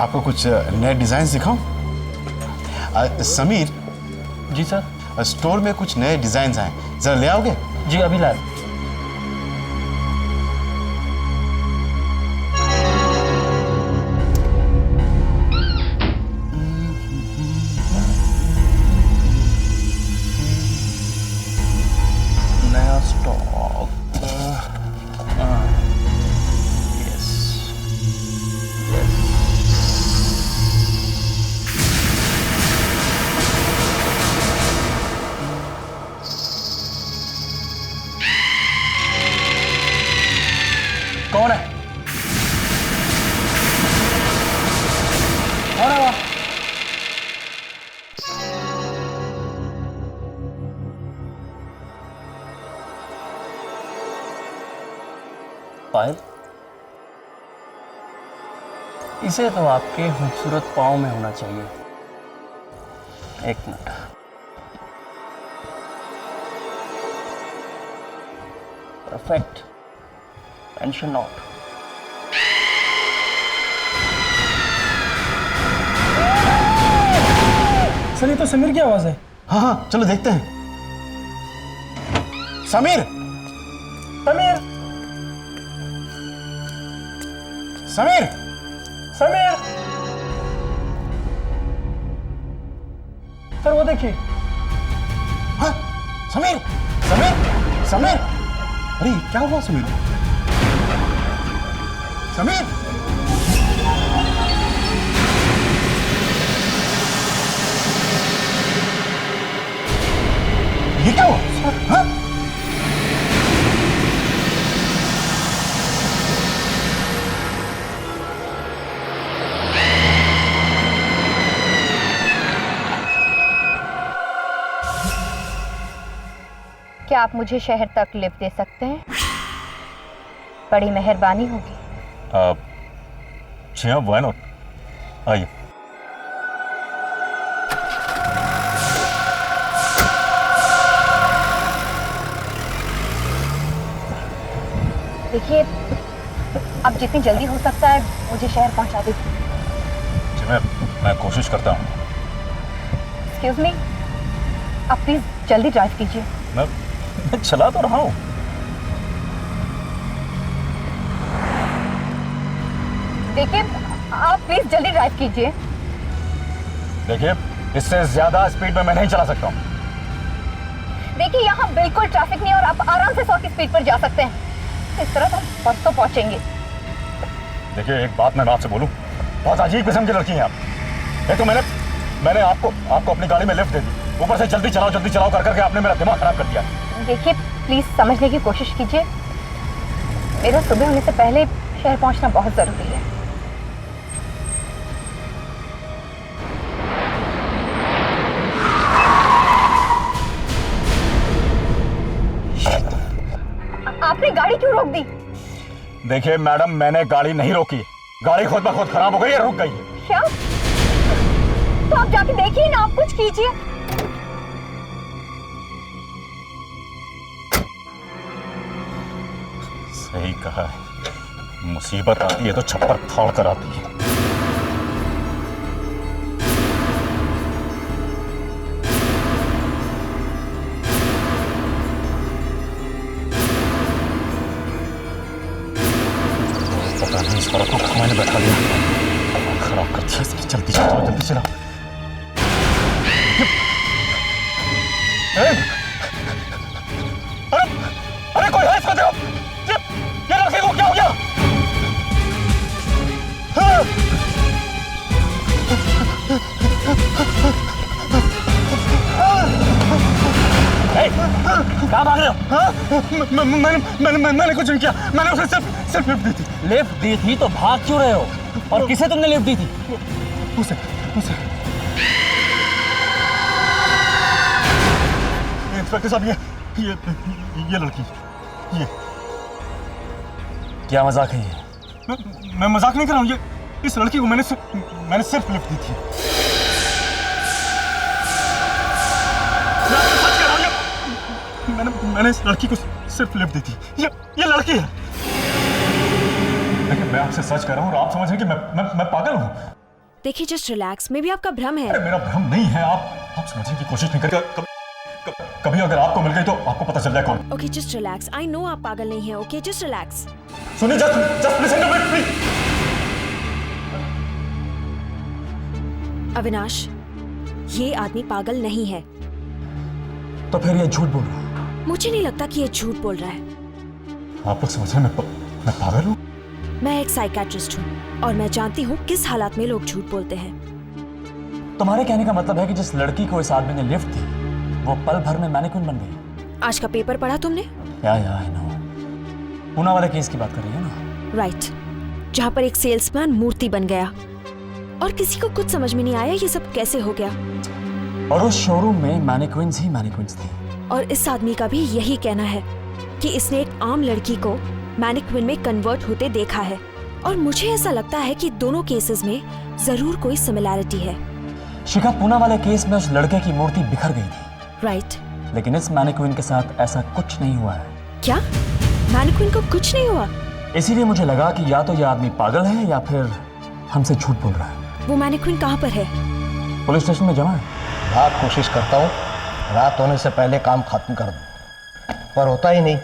आपको कुछ नए डिजाइन दिखाऊं? समीर। जी सर। स्टोर में कुछ नए डिजाइन आए, जरा ले आओगे? जी अभी लाए। नया स्टॉक। Yes yes. कौन है? कौन है वो? पायल, इसे तो आपके खूबसूरत पाँव में होना चाहिए। एक minute. Perfect. Tension not. Sir ये तो समीर की आवाज है। हाँ, चलो देखते हैं। समीर! समीर! समीर! समीर! सर वो देखिए। हाँ, समीर! समीर! समीर! अरे क्या हुआ समीर? समीर! ये क्या हुआ? हाँ? क्या आप मुझे शहर तक लिफ्ट दे सकते हैं? बड़ी मेहरबानी होगी। जी हाँ, व्हाई नॉट, आइए। देखिए, अब जितनी जल्दी हो सकता है मुझे शहर पहुंचा दीजिए। जी मैं कोशिश करता हूँ। एक्सक्यूज मी, आप प्लीज जल्दी ड्राइव कीजिए। मैं चला तो रहा हूँ। देखिए, आप प्लीज जल्दी ड्राइव कीजिए। देखिए, इससे ज्यादा स्पीड में मैं नहीं चला सकता हूँ। देखिए, यहाँ बिल्कुल ट्रैफिक नहीं और आप आराम से 100 की स्पीड पर जा सकते हैं। इस तरह तो हम परसों पहुंचेंगे। देखिए, एक बात मैं आपसे बोलूं, बहुत अजीब किस्म की लड़की हैं आप। एक तो मैंने आपको अपनी गाड़ी में लिफ्ट दे दी, ऊपर से जल्दी चलाओ कर करके आपने मेरा दिमाग खराब कर दिया। देखिए, प्लीज समझने की कोशिश कीजिए। मेरा सुबह होने से पहले शहर पहुंचना बहुत जरूरी है। आपने गाड़ी क्यों रोक दी? देखिए मैडम, मैंने गाड़ी नहीं रोकी, गाड़ी खुद ब खुद खराब हो गई है, रुक गई है। क्या? तो आप जाके देखिए ना, आप कुछ कीजिए। सही कहा है, मुसीबत आती है तो छप्पर फाड़ कर आती है। पता नहीं इस पर को मैंने बैठा दिया, खराब कर दिया इसने। जल्दी चलाओ। अरे कोई है इसको देखो, ये लड़के को क्या हो गया? कहाँ भाग रहे हो? मैंने कुछ नहीं किया, मैंने उसे सिर्फ लिफ्ट दी थी। लिफ्ट दी थी तो भाग क्यों रहे हो? और किसे तुमने लिफ्ट दी थी? उसे इंस्पेक्टर साहब, ये लड़की, ये। क्या मजाक है ये? मैं मजाक नहीं कर रहा हूँ। इस लड़की को मैंने सिर्फ लिफ्ट दी थी। मैंने इस लड़की को सिर्फ लिफ्ट दी थी। ये लड़की है। देखिए, मैं आपसे सच कर रहा हूँ और आप समझ रहे हैं कि मैं पागल हूँ। देखिए जस्ट रिलैक्स, मे बी आपका भ्रम है। अरे मेरा भ्रम नहीं है, आप समझने की कोशिश नहीं करते। कभी अगर आपको मिल गई तो आपको पता चल जाए कौन। Okay just relax, I know आप पागल नहीं हैं। Okay just relax. सुनिए, just listen to me please. Avinash, ये आदमी पागल नहीं है। तो फिर ये झूठ बोल रहा है? मुझे नहीं लगता कि ये झूठ बोल रहा है। आप लोग समझ रहे हैं मैं पागल हूँ? मैं एक साइकेट्रिस्ट हूँ और मैं जानती हूँ किस हालात में लोग झूठ बोलते हैं। तुम्हारे कहने का मतलब है कि जिस लड़की को इस आदमी ने लिफ्ट दी वो पल भर में मैनिक्विन बन गई? आज का पेपर पढ़ा तुमने? या आई नो। पूना वाले केस की बात कर रही है ना? राइट, जहाँ पर एक सेल्समैन मूर्ति बन गया और किसी को कुछ समझ में नहीं आया ये सब कैसे हो गया। और उस शोरूम में मैनिक्विन्स ही मैनिक्विन्स थी। और इस आदमी का भी यही कहना है कि इसने एक आम लड़की को मैनिक्विन में कन्वर्ट होते देखा है। और मुझे ऐसा लगता है कि दोनों केसेस में जरूर कोई सिमिलैरिटी है। शिखा, पूना वाले केस में उस लड़के की मूर्ति बिखर गई थी, राइट, लेकिन इस मैनिक्विन के साथ ऐसा कुछ नहीं हुआ है। क्या मैनिक्विन को कुछ नहीं हुआ? इसीलिए मुझे लगा कि या तो ये आदमी पागल है या फिर हमसे झूठ बोल रहा है। वो मैनिक्विन कहाँ पर है? पुलिस स्टेशन में जमा है। रात कोशिश करता हूँ रात होने से पहले काम खत्म कर दूँ, पर होता ही नहीं।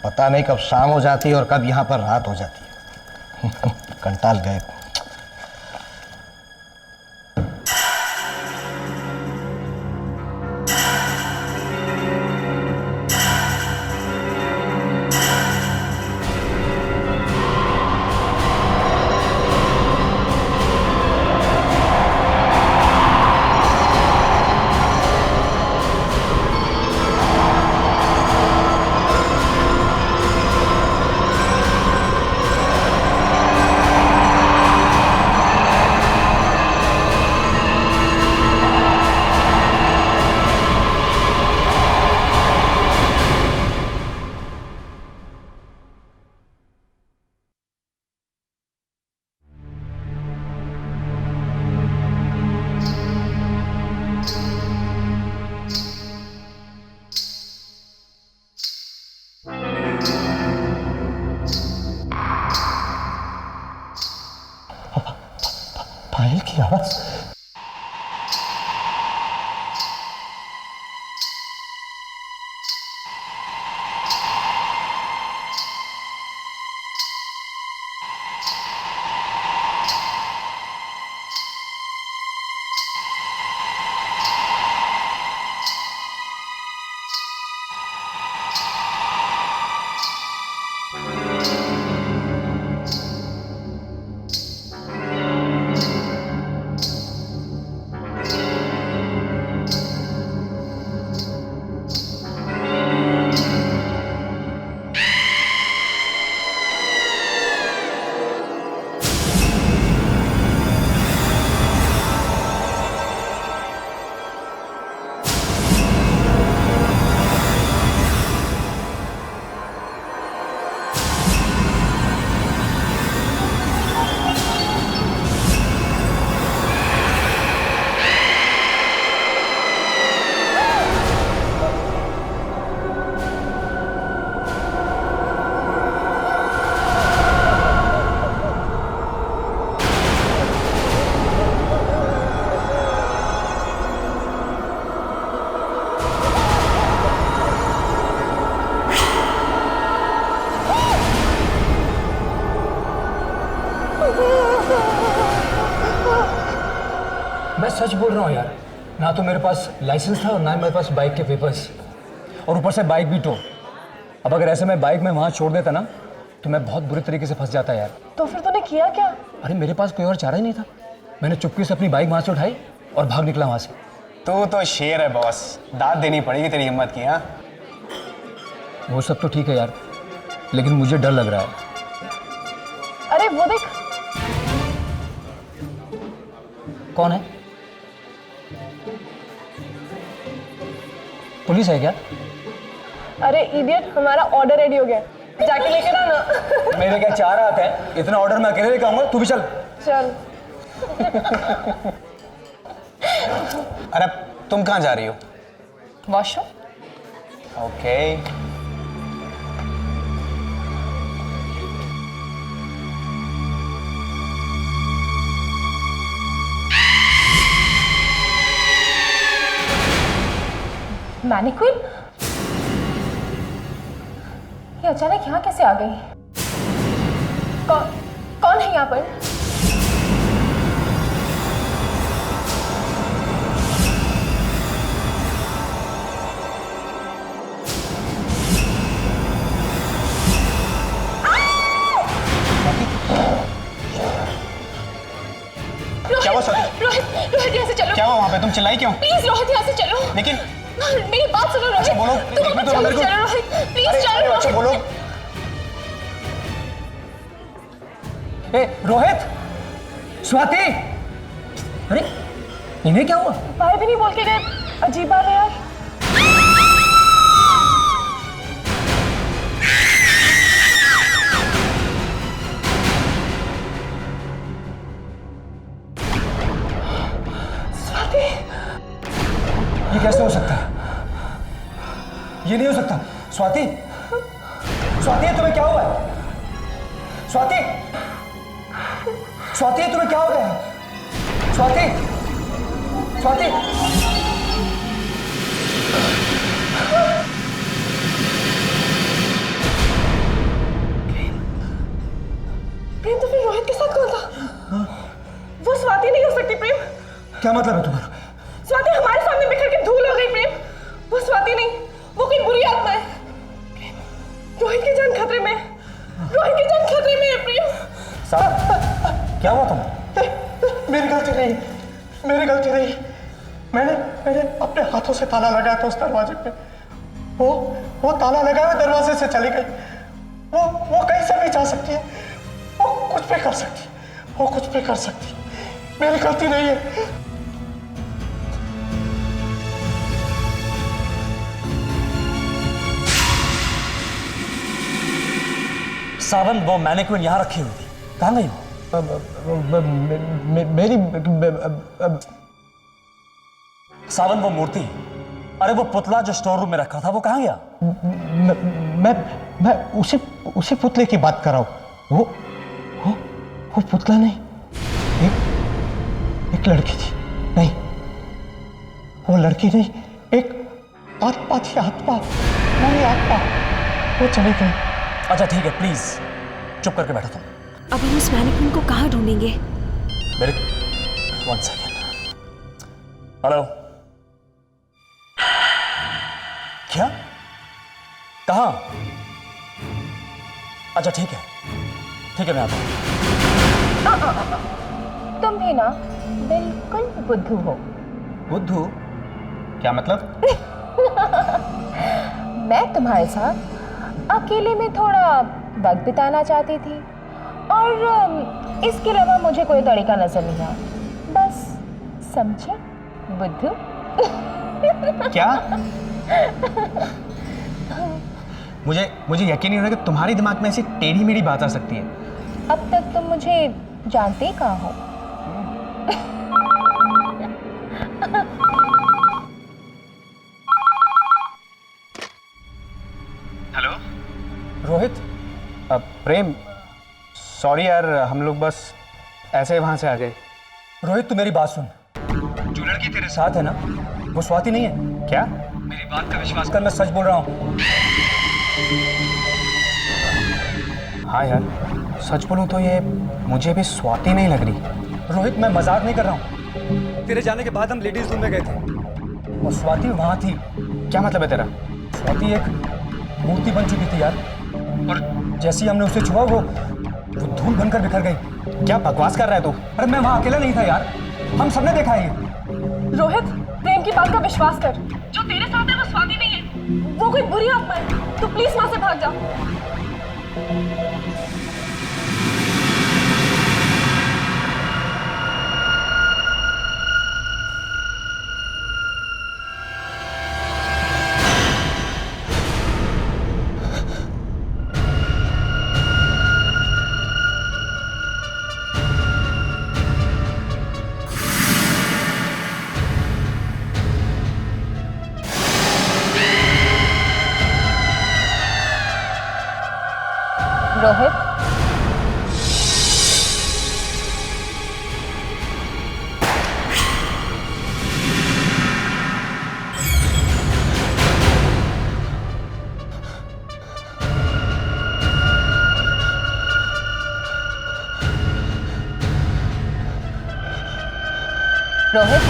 पता नहीं कब शाम हो जाती है और कब यहाँ पर रात हो जाती है। कंटाल गए। पायल की आवाज। मैं सच बोल रहा हूँ यार, ना तो मेरे पास लाइसेंस था और ना मेरे पास बाइक के पेपर्स, और ऊपर से बाइक भी टो। अब अगर ऐसे मैं बाइक में वहाँ छोड़ देता ना तो मैं बहुत बुरी तरीके से फंस जाता यार। तो फिर तूने किया क्या? अरे मेरे पास कोई और चारा ही नहीं था। मैंने चुपके से अपनी बाइक वहाँ से उठाई और भाग निकला वहाँ से। तू तो शेर है बॉस, दाद देनी पड़ेगी तेरी हिम्मत की। हाँ, वो सब तो ठीक है यार, लेकिन मुझे डर लग रहा है। अरे वो देख। कौन है? पुलिस है क्या? अरे इडियट, हमारा ऑर्डर रेडी हो गया, जाके लेकर आना। मेरे क्या 4 हाथ है, इतना ऑर्डर मैं अकेले लेकर आऊंगा, तू भी चल। चल। अरे तुम कहाँ जा रही हो? वॉशरूम। ओके। मैनिक्विन? ये अचानक यहाँ कैसे आ गई? कौन है यहाँ पर? क्या हुआ स्वाति? रोहित यहाँ से चलो। क्या हुआ वहाँ पे? तुम चिल्लाई क्यों? प्लीज रोहित यहाँ से चलो। लेकिन मेरी बात सुनो रोहित। बोलो, तुम देखने दो चलो, मेरे को। चलो रोहित, प्लीज अरे, चलो अच्छा रोहित। बोलो। ए रोहित, स्वाति, अरे इन्हें क्या हुआ? बाय भी नहीं बोल के गए। अजीब बात है यार। ये कैसे हो सकता है? ये नहीं हो सकता। स्वाति, स्वाति तुम्हें क्या हुआ है? स्वाति, स्वाति तुम्हें क्या हो गया है? स्वाति, स्वाति, प्रेम तो फिर रोहित के साथ कौन था? वो स्वाति नहीं हो सकती प्रेम। क्या मतलब है तुम्हारा? स्वाति हमारे सामने बिखर के धूल हो गई प्रेम। वो स्वाति नहीं, वो कोई बुरी आत्मा है। प्रेम, रोहित की जान खतरे में है। रोहित की जान खतरे में है प्रेम। साहब, क्या हुआ तुम? मेरी गलती नहीं, मेरी गलती नहीं। मैंने अपने हाथों से ताला लगाया था उस दरवाजे पे। वो ताला लगाए हुए दरवाजे से चली गई। वो कहीं से भी जा सकती है, वो कुछ भी कर सकती है, वो कुछ भी कर सकती है। मेरी गलती नहीं है। सावन, वो मैनिक्विन यहाँ रखी हुई थी, कहाँ गई वो? मेरी सावन, वो मूर्ति, अरे वो पुतला जो स्टोर रूम में रखा था, वो कहाँ गया? मैं उसी पुतले की बात कर रहा हूँ। वो पुतला नहीं, एक लड़की थी। नहीं, वो लड़की नहीं, एक आत्मा थी। आत्मा, पूरी आत्मा। वो चली गई। अच्छा ठीक है, प्लीज चुप करके बैठो तुम। अब हम उस मैनिक्विन को कहाँ ढूंढेंगे? मेरे 1 सेकेंड। हेलो, क्या? कहाँ? अच्छा ठीक है मैं आता हूँ। तुम भी ना बिल्कुल बुद्धू हो। बुद्धू? क्या मतलब? मैं तुम्हारे साथ अकेले में थोड़ा वक्त बिताना चाहती थी और इसके अलावा मुझे कोई तरीका नजर नहीं आया। बस समझे बुद्धू? क्या? मुझे यकीन नहीं हो रहा कि तुम्हारे दिमाग में ऐसी टेढ़ी मेढ़ी बात आ सकती है। अब तक तुम मुझे जानते ही कहाँ हो। हेलो रोहित, प्रेम, सॉरी यार, हम लोग बस ऐसे वहां से आ गए। रोहित तू मेरी बात सुन। जो लड़की तेरे साथ है ना, वो स्वाति नहीं है। क्या? मेरी बात का विश्वास कर, मैं सच बोल रहा हूँ। हाँ यार, सच बोलूं तो ये मुझे भी स्वाति नहीं लग रही। रोहित मैं मजाक नहीं कर रहा हूँ। तेरे जाने के बाद हम लेडीज रूम में गए थे और स्वाति वहां थी। क्या मतलब है तेरा? स्वाति एक मूर्ति बन चुकी थी यार, और जैसे ही हमने उसे छुआ वो धूल बनकर बिखर गई। क्या बकवास कर रहा है तू? अरे मैं वहां अकेला नहीं था यार, हम सबने देखा है ये। रोहित, प्रेम की बात का विश्वास कर। जो तेरे साथ है वो स्वाति नहीं है, वो कोई बुरी आत्मा है। तू प्लीज वहां से भाग जा। रोहित, रोहित,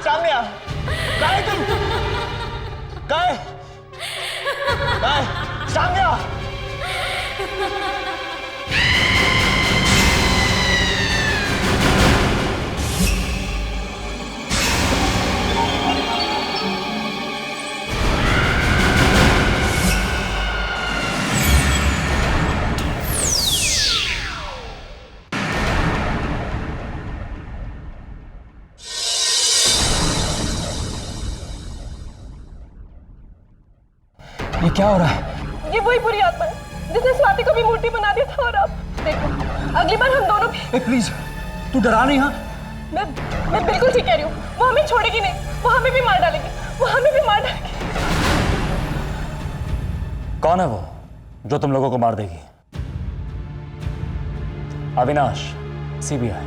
सामने आ। गाय तुम, गाय, गाय, सामने आ। ये क्या हो रहा है? ये वही बुरी आत्मा है जिसने स्वाति को भी मूर्ति बना दिया था। और अब देखो, अगली बार हम दोनों भी। प्लीज, तू डरा नहीं। हाँ, मैं बिल्कुल ठीक कह रही हूँ। वो हमें छोड़ेगी नहीं, वो हमें भी मार डालेगी, वो हमें भी मार डालेगी। कौन है वो जो तुम लोगों को मार देगी? अविनाश, सीबीआई,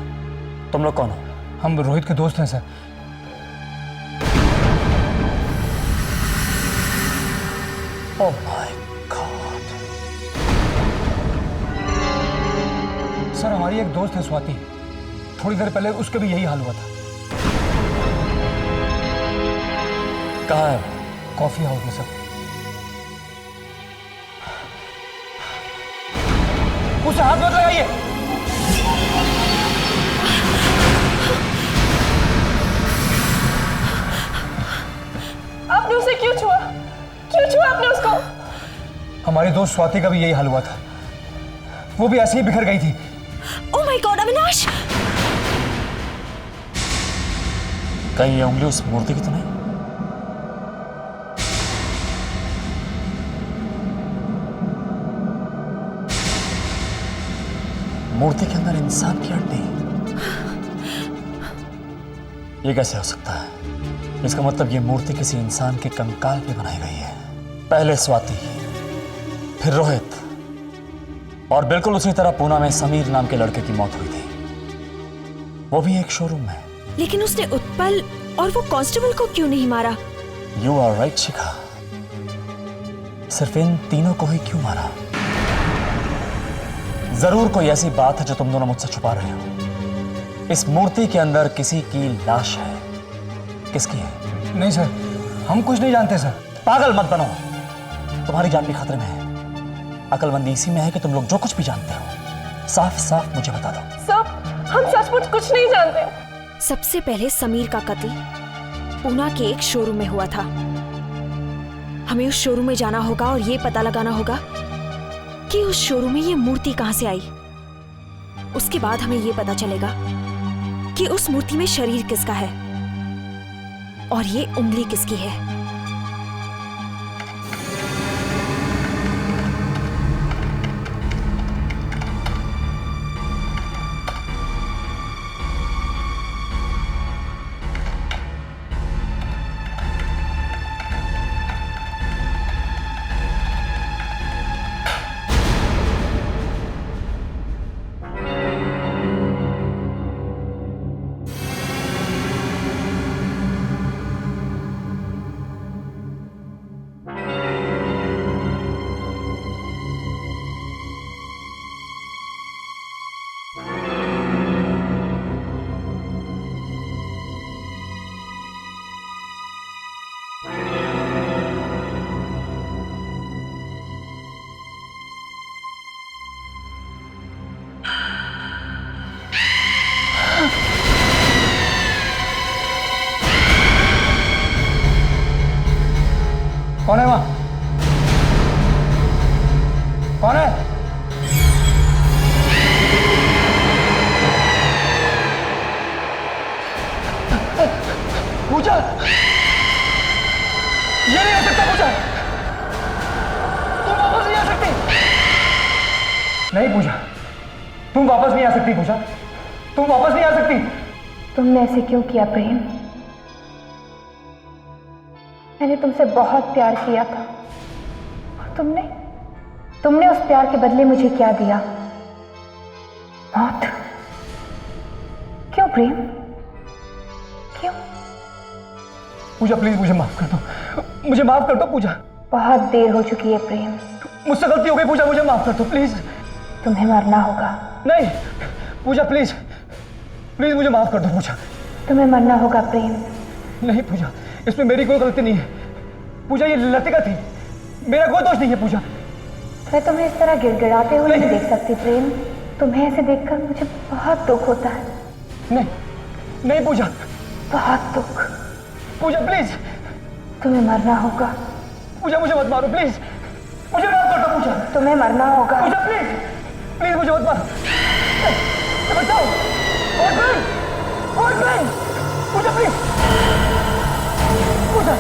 तुम लोग कौन हो? हम रोहित के दोस्त हैं sir. Oh my God. Sir, हमारी एक दोस्त है स्वाति, थोड़ी देर पहले उसका भी यही हाल हुआ था। कहाँ है वो? कॉफी हाउस में सर। उसे हाथ मत लगाइए। आपने उसे क्यों छुआ? क्यों छुआ आपने उसको? हमारी दोस्त स्वाति का भी यही हाल हुआ था, वो भी ऐसे ही बिखर गई थी। Oh my God Avinash! कहीं ये उंगली उस मूर्ति की तो नहीं? मूर्ति के अंदर इंसान की हड्डी? ये कैसे हो सकता है? इसका मतलब ये मूर्ति किसी इंसान के कंकाल पे बनाई गई है। पहले स्वाति, फिर रोहित, और बिल्कुल उसी तरह पूना में समीर नाम के लड़के की मौत हुई थी, वो भी एक शोरूम में। लेकिन उसने उत्पल और वो कांस्टेबल को क्यों नहीं मारा? यू आर राइट शिखा, सिर्फ इन तीनों को ही क्यों मारा? जरूर कोई ऐसी बात है जो तुम दोनों मुझसे छुपा रहे हो। इस मूर्ति के अंदर किसी की लाश है। किसकी है? नहीं सर, हम कुछ नहीं जानते सर। पागल मत बनो, तुम्हारी जान भी खतरे में है। अकलमंदी इसी में है कि तुम लोग जो कुछ भी जानते हो साफ साफ मुझे बता दो। सब, हम सचमुच कुछ नहीं जानते। सबसे पहले समीर का कत्ल पूना के एक शोरूम में हुआ था। हमें उस शोरूम में जाना होगा और ये पता लगाना होगा कि उस शोरूम में ये मूर्ति कहां से आई। उसके बाद हमें ये पता चलेगा कि उस मूर्ति में शरीर किसका है और ये उंगली किसकी है। वापस नहीं आ सकती पूजा, तुम वापस नहीं आ सकती। तुमने ऐसे क्यों किया प्रेम? मैंने तुमसे बहुत प्यार किया था और तुमने उस प्यार के बदले मुझे क्या दिया? मौत। क्यों प्रेम? क्यों? पूजा प्लीज मुझे माफ कर दो, मुझे माफ कर दो पूजा। बहुत देर हो चुकी है प्रेम। मुझसे गलती हो गई पूजा, मुझे माफ कर दो प्लीज। तुम्हें मरना होगा। नहीं पूजा प्लीज, प्लीज मुझे माफ कर दो पूजा। तुम्हें मरना होगा प्रेम। नहीं पूजा, इसमें मेरी कोई गलती नहीं है पूजा, ये लतिका थी, मेरा कोई दोष नहीं है पूजा। मैं तुम्हें इस तरह गिड़गिड़ाते हुए नहीं देख सकती प्रेम। तुम्हें ऐसे देखकर मुझे बहुत दुख होता है। नहीं नहीं पूजा, बहुत दुख। पूजा प्लीज। तुम्हें मरना होगा। पूजा मुझे मत मारो प्लीज, मुझे माफ कर दो पूजा। तुम्हें मरना होगा। पूजा प्लीज, प्लीज मुझे मत मारो, बचाओ। और प्लीज पूजा प्लीज, पूजा।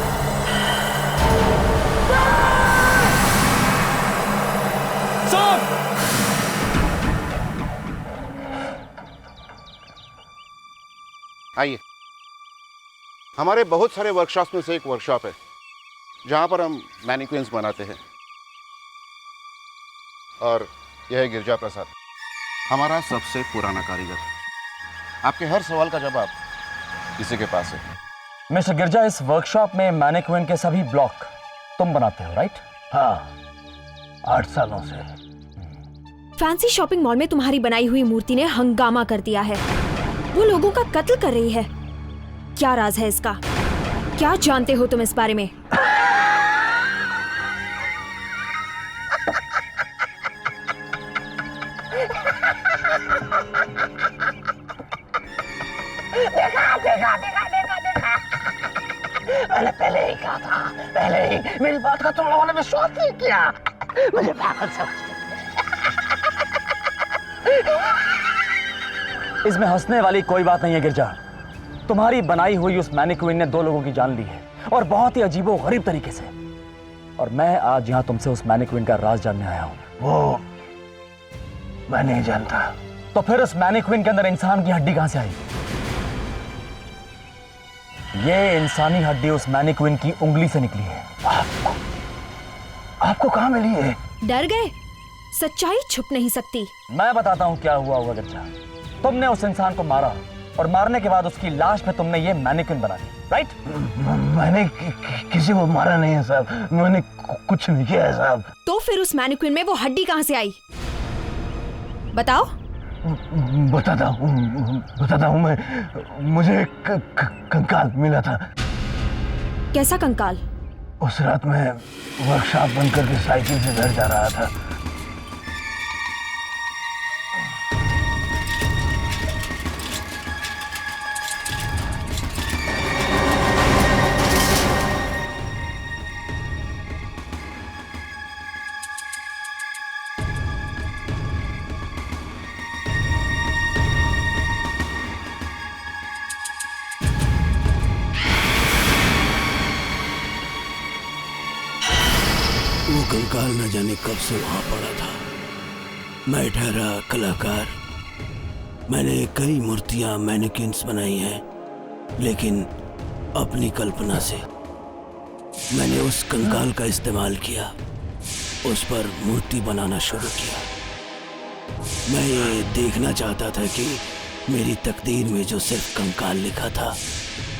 आइए, हमारे बहुत सारे वर्कशॉप्स में से एक वर्कशॉप है जहां पर हम मैनिक्विन्स बनाते हैं। और यह है गिरजा प्रसाद, हमारा सबसे पुराना कारीगर। आपके हर सवाल का जवाब इसी के पास है। मिस्टर गिरजा, इस वर्कशॉप में मैनिक्विन के सभी ब्लॉक तुम बनाते हो, राइट? हाँ, 8 सालों से। फैंसी शॉपिंग मॉल में तुम्हारी बनाई हुई मूर्ति ने हंगामा कर दिया है। वो लोगों का कत्ल कर रही है। क्या राज है इसका? क्या जानते हो तुम इस बारे में? मैंने पहले ही कहा था, पहले ही। मेरी बात का तुम लोगों ने विश्वास नहीं किया, मुझे पागल समझते। इसमें हंसने वाली कोई बात नहीं है गिरजा। तुम्हारी बनाई हुई उस मैनिक्विन ने 2 लोगों की जान ली है, और बहुत ही अजीबो-गरीब तरीके से। और मैं आज यहां तुमसे उस मैनिक्विन का राज जानने आया हूं। वो मैं नहीं जानता। तो फिर उस मैनिक्विन के अंदर इंसान की हड्डी कहां से आई? ये इंसानी हड्डी उस मैनिक्विन की उंगली से निकली है। आपको कहां मिली है? डर गए? सच्चाई छुप नहीं सकती। मैं बताता हूं क्या हुआ होगा गिरजा। तुमने उस इंसान को मारा, और मारने के बाद उसकी लाश पे तुमने ये मैनिक्विन बना दी, राइट? मैंने किसी को मारा नहीं है साहब, मैंने कुछ नहीं किया है साहब। तो फिर उस मैनिक्विन में वो हड्डी कहां से आई? बताओ। बताता हूँ मैं। मुझे कंकाल मिला था। कैसा कंकाल? उस रात मैं वर्कशॉप बंद करके साइकिल से घर जा रहा था। वो कंकाल न जाने कब से वहां पड़ा था। मैं ठहरा कलाकार। मैंने कई मूर्तियां मैनिक्विन्स बनाई हैं, लेकिन अपनी कल्पना से मैंने उस कंकाल का इस्तेमाल किया, उस पर मूर्ति बनाना शुरू किया। मैं ये देखना चाहता था कि मेरी तकदीर में जो सिर्फ कंकाल लिखा था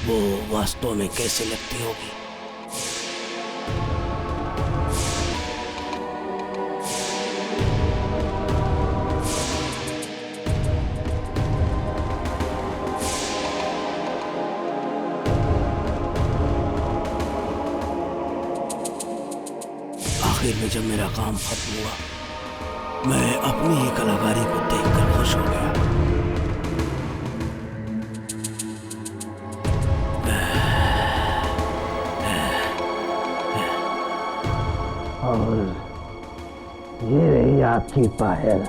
वो वास्तव में कैसे लगती होगी। आखिर में जब मेरा काम खत्म हुआ, मैं अपनी ही कलाकारी को देखकर खुश हो गया। और ये रही आपकी पायल।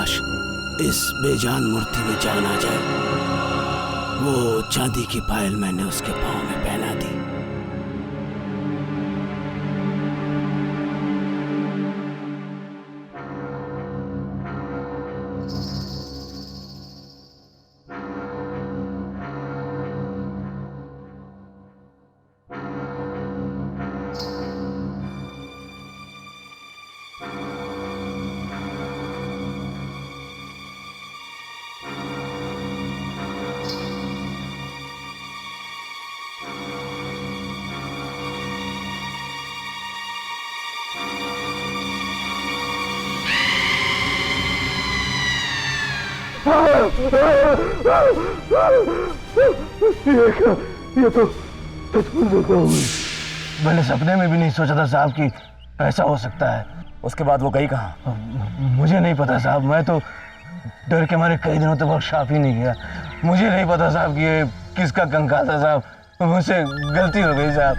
काश इस बेजान मूर्ति में जान आ जाए। वो चांदी की पायल मैंने उसके पाँव में पहना दी। ये तो सचमुच धोखा हुआ। मैंने सपने में भी नहीं सोचा था साहब कि ऐसा हो सकता है। उसके बाद वो गई कहाँ? मुझे नहीं पता साहब, मैं तो डर के मारे कई दिनों तक वर्कशॉप ही नहीं गया। मुझे नहीं पता साहब कि ये किसका कंकाल था साहब, मुझसे गलती हो गई साहब।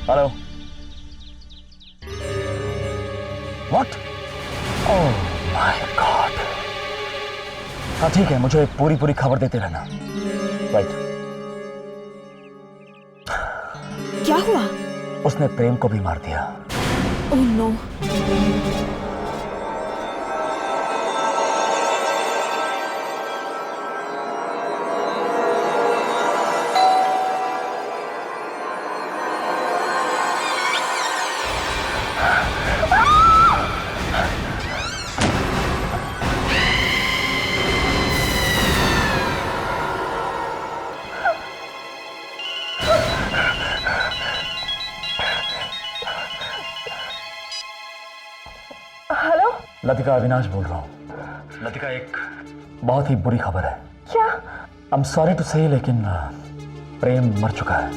Hello. What? Oh my God. हाँ ठीक है, मुझे पूरी पूरी खबर देते रहना। राइट। क्या हुआ? उसने प्रेम को भी मार दिया। Oh no. लतिका, अविनाश बोल रहा हूँ। लतिका, एक बहुत ही बुरी खबर है। क्या? आई एम सॉरी टू से, लेकिन प्रेम मर चुका है।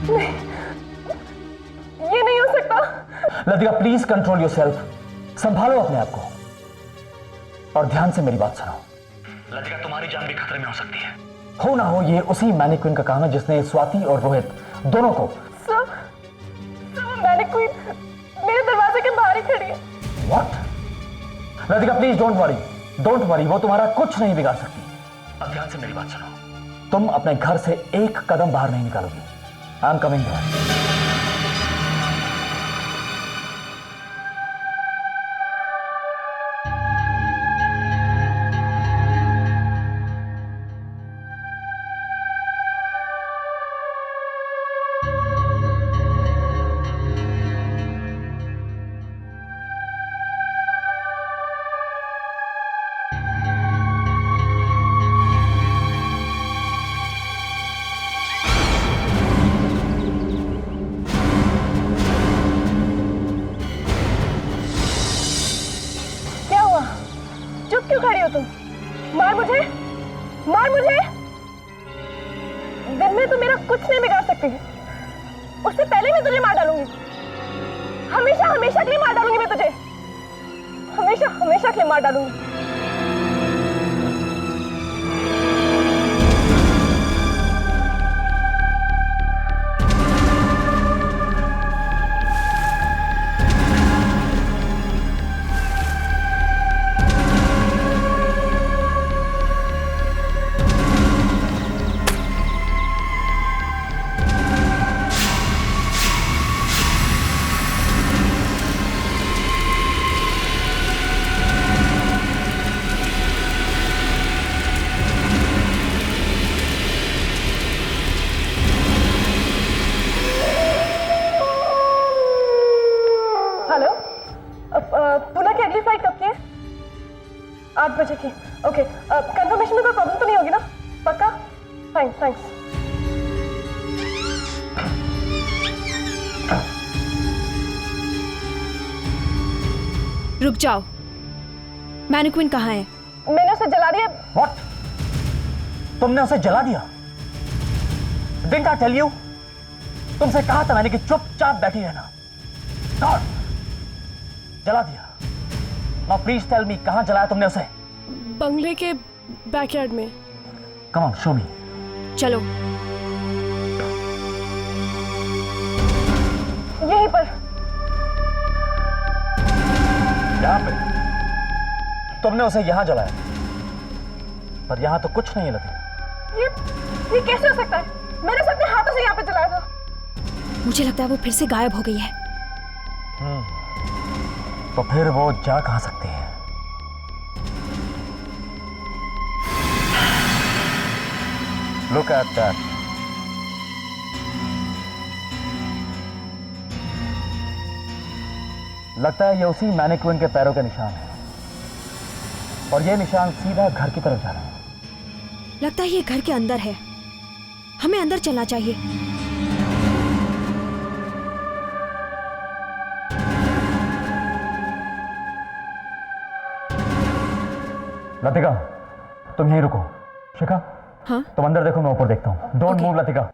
नहीं, ये नहीं हो सकता। लतिका प्लीज कंट्रोल योरसेल्फ, संभालो अपने आप को और ध्यान से मेरी बात सुनो। लतिका, तुम्हारी जान भी खतरे में हो सकती है। हो ना हो ये उसी मैनिक्विन का काम है जिसने स्वाति और रोहित दोनों को। मैनिक्विन मेरे दरवाजे के बाहर ही खड़ी है। What? Latika please don't worry, वो तुम्हारा कुछ नहीं बिगाड़ सकती। अब ध्यान से मेरी बात सुनो, तुम अपने घर से एक कदम बाहर नहीं निकालोगी। I am coming here. क्यों खड़ी हो तुम? मार मुझे, मार मुझे। दिन में तो मेरा कुछ नहीं बिगाड़ सकती है, उससे पहले मैं तुझे मार डालूंगी। हमेशा हमेशा के लिए मार डालूंगी मैं तुझे, हमेशा हमेशा के लिए मार डालूंगी। पुणे की अगली फ्लाइट कब की है? 8 बजे की। ओके, कंफर्मेशन में कोई प्रॉब्लम तो नहीं होगी ना? पक्का? थैंक्स। रुक जाओ, मैनिक्विन कहाँ है? मैंने उसे जला दिया। What? तुमने उसे जला दिया? Didn't I tell you? तुमसे कहा था मैंने कि चुपचाप बैठी रहना। God! जला दिया। Now please tell me, कहाँ जलाया तुमने उसे? बंगले के बैकयार्ड में। Come on, show me. चलो। यहाँ पे तुमने उसे यहाँ जलाया, पर यहाँ तो कुछ नहीं है लतीका। ये कैसे हो सकता है? मैंने उसे अपने हाथों से यहाँ पे जलाया था। मुझे लगता है वो फिर से गायब हो गई है। तो फिर वो जा कहाँ सकती है? Look at that. लगता है ये उसी मैनिक्विन के पैरों के निशान है, और ये निशान सीधा घर की तरफ जा रहा है। लगता है ये घर के अंदर है। हमें अंदर चलना चाहिए। लतिका, तुम यहीं रुको। शिखा, हाँ? तुम अंदर देखो, मैं ऊपर देखता हूँ। Don't move Latika.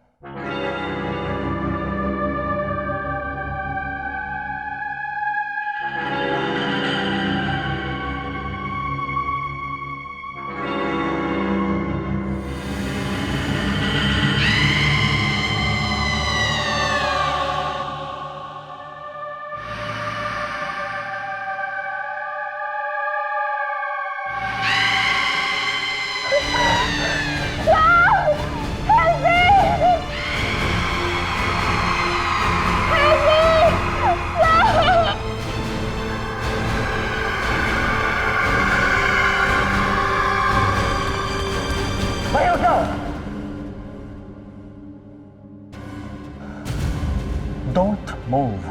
Don't move.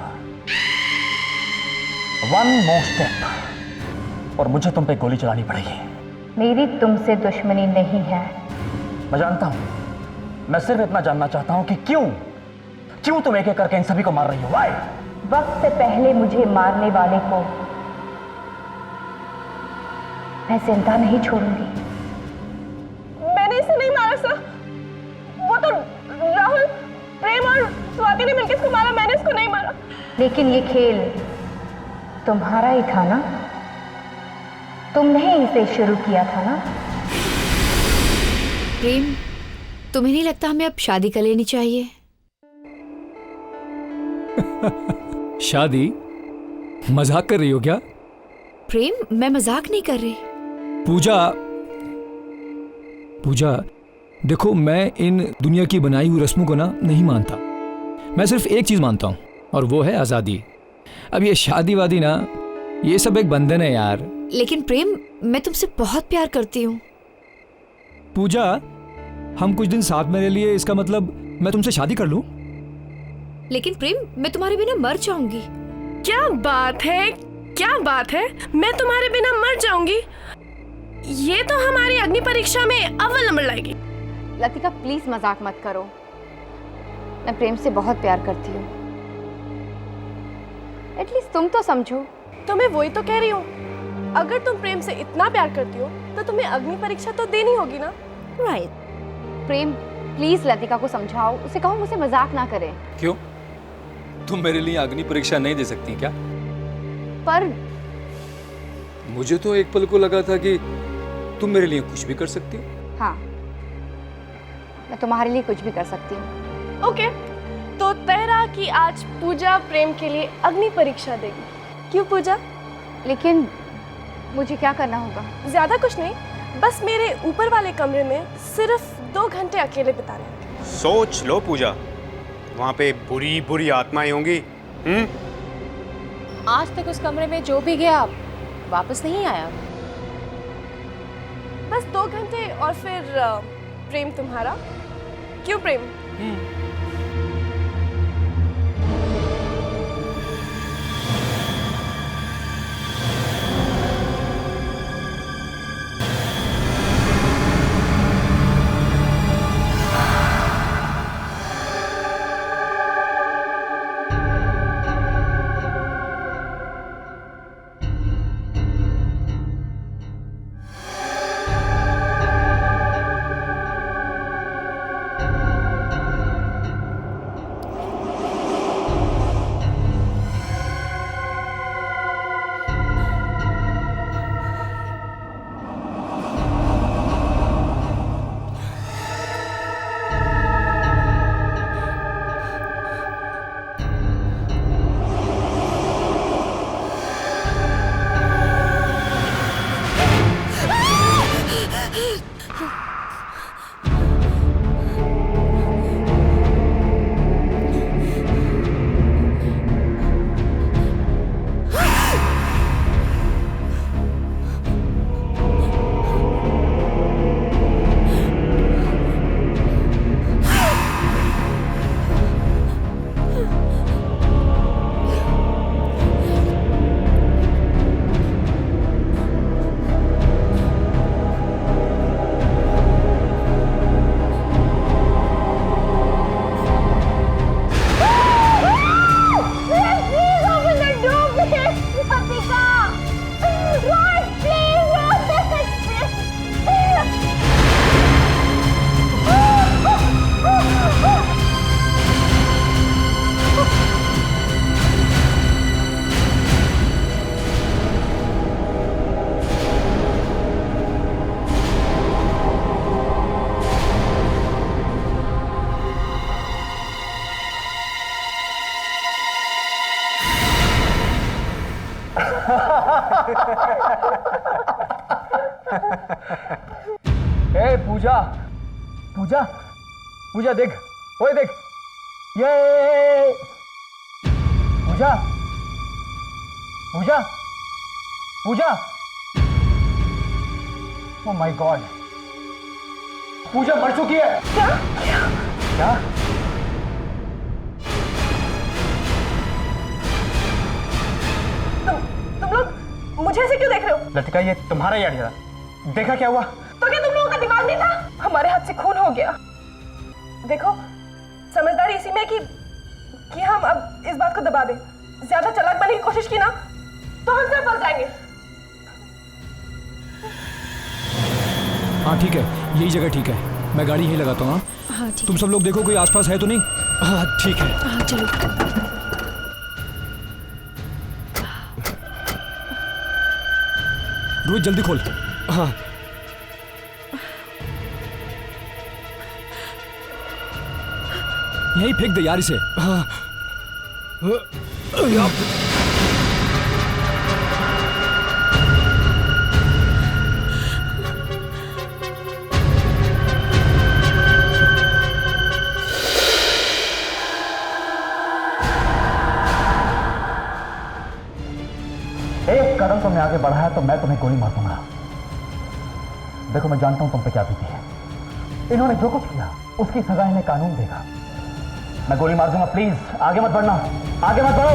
One more step और मुझे तुम पे गोली चलानी पड़ेगी। मेरी तुमसे दुश्मनी नहीं है। मैं जानता हूं। मैं सिर्फ इतना जानना चाहता हूं कि क्यों तुम एक एक करके इन सभी को मार रही हो? Why? वक्त से पहले मुझे मारने वाले को मैं जिंदा नहीं छोड़ूंगी। मैंने इसे नहीं मारा सर। वो तो राहुल, प्रेम और स्वाति ने मिलकर इसको मारा। मैंने इसको नहीं मारा। लेकिन ये खेल तुम्हारा ही था ना? तुमने ही इसे शुरू किया था ना? प्रेम, तुम्हें नहीं लगता हमें अब शादी कर लेनी चाहिए? शादी? मजाक कर रही हो क्या? प्रेम, मैं मजाक नहीं कर रही। पूजा, देखो, मैं इन दुनिया की बनाई हुई रस्मों को ना नहीं मानता। मैं सिर्फ एक चीज मानता हूँ, और वो है आजादी। अब ये शादी वादी ना, ये सब एक बंधन है यार। लेकिन प्रेम, मैं तुमसे बहुत प्यार करती हूँ। पूजा, हम कुछ दिन साथ में रह लिए, इसका मतलब मैं तुमसे शादी कर लूं? लेकिन प्रेम, मैं तुम्हारे बिना मर जाऊंगी। क्या बात है, क्या बात है? मैं तुम्हारे बिना मर जाऊंगी? ये तो हमारी अग्नि परीक्षा में अव्वल नंबर लाएगी। लतिका, प्लीज मजाक मत करो। मैं प्रेम से बहुत प्यार करती हूँ। एटलीस्ट तुम तो समझो। तो मैं वही तो कह रही हूँ, अगर तुम प्रेम से इतना प्यार करती हो तो तुम्हें अग्नि परीक्षा तो देनी होगी ना? राइट। प्रेम, प्लीज लतिका को समझाओ, उसे कहो मुझे मजाक ना करे। क्यों? तुम मेरे लिए अग्नि परीक्षा नहीं दे सकती क्या? पर मुझे तो एक पल को लगा था कि तुम मेरे लिए कुछ भी कर सकती हो। हाँ, मैं तुम्हारे लिए कुछ भी कर सकती हूँ। ओके, तो तय रहा कि आज पूजा प्रेम के लिए अग्नि परीक्षा देगी। क्यों पूजा? लेकिन मुझे क्या करना होगा? ज्यादा कुछ नहीं, बस मेरे ऊपर वाले कमरे में सिर्फ 2 घंटे अकेले बिताने। सोच लो पूजा, वहाँ पे बुरी बुरी आत्माएं होंगी। आज तक उस कमरे में जो भी गया वापस नहीं आया। बस 2 घंटे और फिर प्रेम तुम्हारा। क्यों प्रेम? ए पूजा, पूजा, पूजा देख, ओए देख, ये पूजा, पूजा, पूजा, ओह माय गॉड, पूजा मर चुकी है। क्या? क्या? तुम लोग मुझे ऐसे क्यों देख रहे हो? लतिका ये तुम्हारा ही आइडिया, देखा क्या हुआ? तो क्या तुम लोगों का दिमाग नहीं था? हमारे हाथ से खून हो गया। देखो, समझदारी इसी में कि हम अब इस बात को दबा दें। ज्यादा चालाक बनने की कोशिश की ना तो हम सब फंस जाएंगे। हाँ ठीक है, यही जगह ठीक है, मैं गाड़ी यहीं लगाता हूँ। हाँ ठीक। तुम सब लोग देखो कोई आसपास है तो नहीं। हाँ ठीक है। हाँ चलो। रोहित जल्दी खोल। हाँ यहीं फेंक दे यार इसे। हाँ एक कदम तुमने आगे बढ़ाया तो मैं तुम्हें गोली मार दूंगा। देखो मैं जानता हूं तुम पे क्या बीती है। इन्होंने जो कुछ किया उसकी सजा इन्हें कानून देगा। मैं गोली मार दूंगा, प्लीज आगे मत बढ़ना, आगे मत बढ़ो।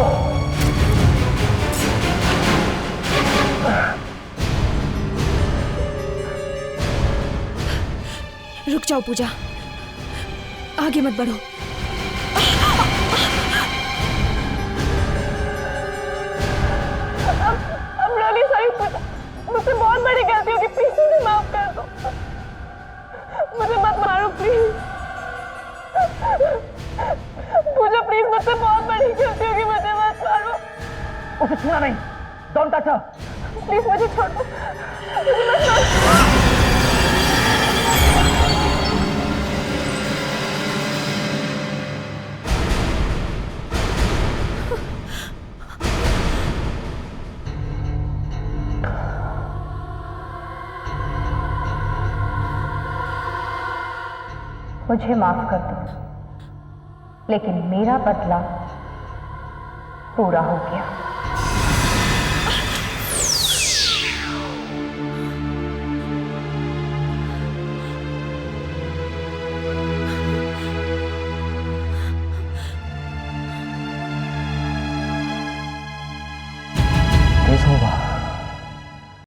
रुक जाओ पूजा, आगे मत बढ़ो। I'm really sorry पूजा, मुझसे बहुत बड़ी गलती होगी, प्लीज मुझे माफ कर दो। मुझे मत मारो प्लीज। पूजा प्लीज, मुझसे बहुत बड़ी गलती होगी, मुझे मत मारो। उसे छूना नहीं, डोंट टच हर। प्लीज मुझे छोड़ दो, मुझे मत मारो। मुझे माफ कर दो, लेकिन मेरा बदला पूरा हो गया। कैसा होगा?